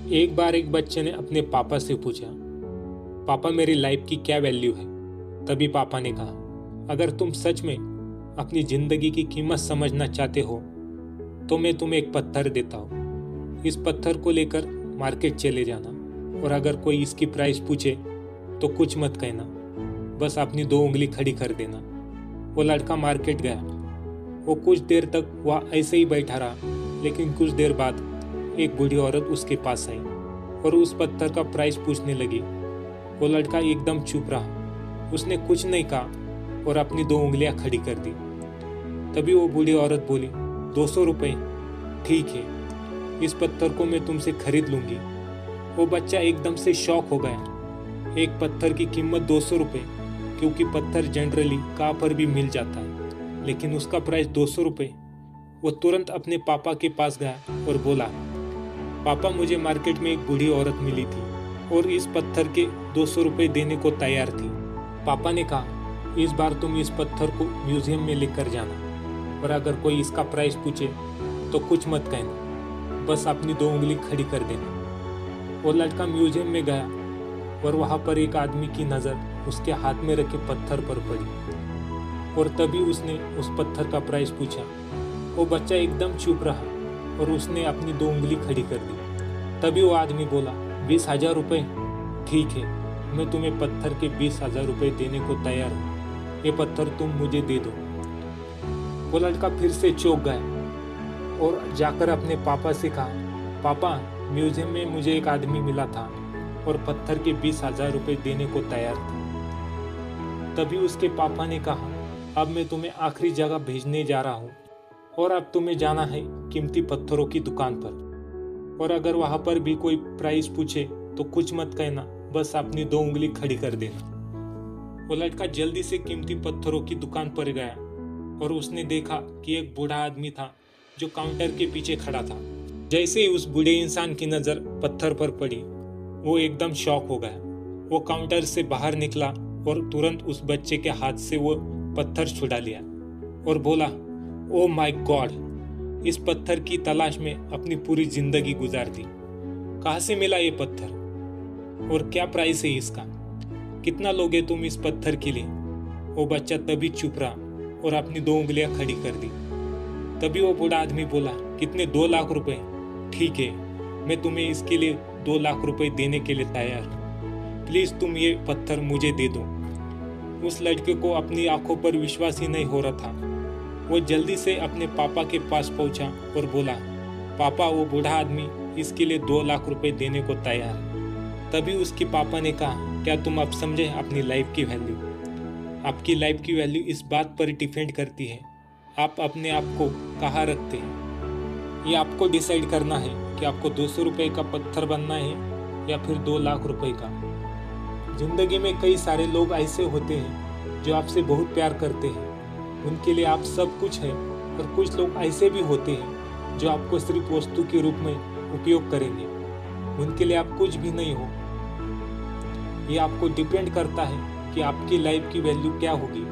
एक बार एक बच्चे ने अपने पापा से पूछा, पापा मेरी लाइफ की क्या वैल्यू है। तभी पापा ने कहा, अगर तुम सच में अपनी जिंदगी की कीमत समझना चाहते हो तो मैं तुम्हें एक पत्थर देता हूँ। इस पत्थर को लेकर मार्केट चले जाना और अगर कोई इसकी प्राइस पूछे तो कुछ मत कहना, बस अपनी दो उंगली खड़ी कर देना। वो लड़का मार्केट गया। वो कुछ देर तक वह ऐसे ही बैठा रहा, लेकिन कुछ देर बाद एक बूढ़ी औरत उसके पास आई और उस पत्थर का प्राइस पूछने लगी। वो लड़का एकदम चुप रहा, उसने कुछ नहीं कहा और अपनी दो उंगलियां खड़ी कर दी। तभी वो बूढ़ी औरत बोली, 200 रुपये, ठीक है, इस पत्थर को मैं तुमसे खरीद लूंगी। वो बच्चा एकदम से शॉक हो गया। एक पत्थर की कीमत 200 रुपये, क्योंकि पत्थर जनरली कहाँ पर भी मिल जाता है, लेकिन उसका प्राइस 200 रुपये। वो तुरंत अपने पापा के पास गया और बोला, पापा मुझे मार्केट में एक बूढ़ी औरत मिली थी और इस पत्थर के 200 रुपये देने को तैयार थी। पापा ने कहा, इस बार तुम इस पत्थर को म्यूजियम में लेकर जाना और अगर कोई इसका प्राइस पूछे तो कुछ मत कहना, बस अपनी दो उंगली खड़ी कर देना। वो लड़का म्यूजियम में गया और वहाँ पर एक आदमी की नज़र उसके हाथ में रखे पत्थर पर पड़ी और तभी उसने उस पत्थर का प्राइस पूछा। वो बच्चा एकदम चुप रहा और उसने अपनी दो उंगली खड़ी कर दी। तभी वो आदमी बोला, 20,000 रुपये, ठीक है, मैं तुम्हें पत्थर के 20,000 रुपये देने को तैयार हूँ, ये पत्थर तुम मुझे दे दो। वो लड़का फिर से चौंक गया और जाकर अपने पापा से कहा, पापा म्यूजियम में मुझे एक आदमी मिला था और पत्थर के 20,000 रुपये देने को तैयार था। तभी उसके पापा ने कहा, अब मैं तुम्हें आखिरी जगह भेजने जा रहा हूँ और अब तुम्हें जाना है कीमती पत्थरों की दुकान पर, और अगर वहां पर भी कोई प्राइस पूछे तो कुछ मत कहना, बस अपनी दो उंगली खड़ी कर देना। वो लड़का जल्दी से कीमती पत्थरों की दुकान पर गया और उसने देखा कि एक बूढ़ा आदमी था जो काउंटर के पीछे खड़ा था। जैसे ही उस बूढ़े इंसान की नजर पत्थर पर पड़ी, वो एकदम शॉक हो गया। वो काउंटर से बाहर निकला और तुरंत उस बच्चे के हाथ से वो पत्थर छुड़ा लिया और बोला, ओ माय गॉड, इस पत्थर की तलाश में अपनी पूरी जिंदगी गुजार दी। कहाँ से मिला ये पत्थर और क्या प्राइस है इसका, कितना लोगे तुम इस पत्थर के लिए। वो बच्चा तभी चुप रहा और अपनी दो उंगलियां खड़ी कर दी। तभी वो बूढ़ा आदमी बोला, कितने, 2 लाख रुपए, ठीक है, मैं तुम्हें इसके लिए 2 लाख रुपए देने के लिए तैयार हूँ, प्लीज तुम ये पत्थर मुझे दे दो। उस लड़के को अपनी आंखों पर विश्वास ही नहीं हो रहा था। वो जल्दी से अपने पापा के पास पहुंचा और बोला, पापा वो बूढ़ा आदमी इसके लिए 2 लाख रुपए देने को तैयार है। तभी उसके पापा ने कहा, क्या तुम अब समझे अपनी लाइफ की वैल्यू। आपकी लाइफ की वैल्यू इस बात पर डिपेंड करती है आप अपने आप को कहाँ रखते हैं। ये आपको डिसाइड करना है कि आपको 200 रुपये का पत्थर बनना है या फिर 2 लाख रुपए का। जिंदगी में कई सारे लोग ऐसे होते हैं जो आपसे बहुत प्यार करते हैं, उनके लिए आप सब कुछ है, और कुछ लोग ऐसे भी होते हैं जो आपको सिर्फ वस्तु के रूप में उपयोग करेंगे, उनके लिए आप कुछ भी नहीं हो। ये आपको डिपेंड करता है कि आपकी लाइफ की वैल्यू क्या होगी।